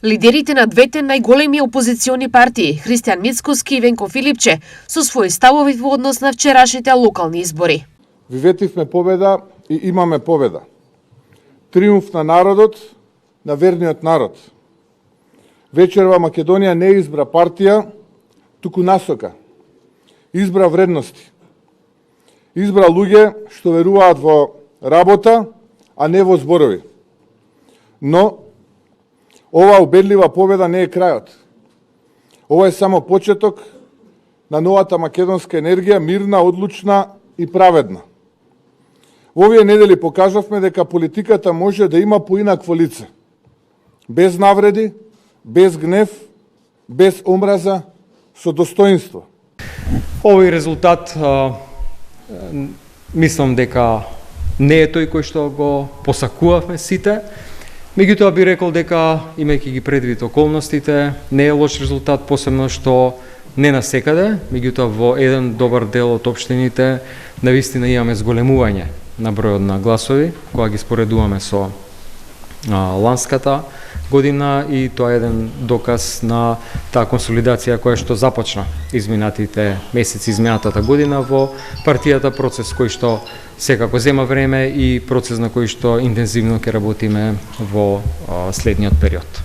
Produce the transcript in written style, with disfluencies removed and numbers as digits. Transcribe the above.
Лидерите на двете најголеми опозициони партии, Христијан Мицкоски и Венко Филипче, со своји ставови во однос на вчерашните локални избори. Ви ветивме победа и имаме победа. Триумф на народот, на верниот народ. Вечерва Македонија не избра партија, туку насока. Избра вредности. Избра луѓе што веруваат во работа, а не во зборови. Но ова убедлива победа не е крајот. Ова е само почеток на новата македонска енергија, мирна, одлучна и праведна. Во овие недели покажавме дека политиката може да има поинакво лице. Без навреди, без гнев, без омраза, со достоинство. Овој резултат мислам дека не е тој кој што го посакувавме сите. Меѓутоа би рекол дека, имајќи ги предвид околностите, не е лош резултат, посебно што не насекаде, меѓутоа во еден добар дел од општините навистина имаме зголемување на бројот на гласови, кога ги споредуваме со ланската година, и тоа е еден доказ на таа консолидација која што започна изминатите месеци, изминатата година во партијата, процес кој што секако зема време и процес на кој што интензивно ќе работиме во следниот период.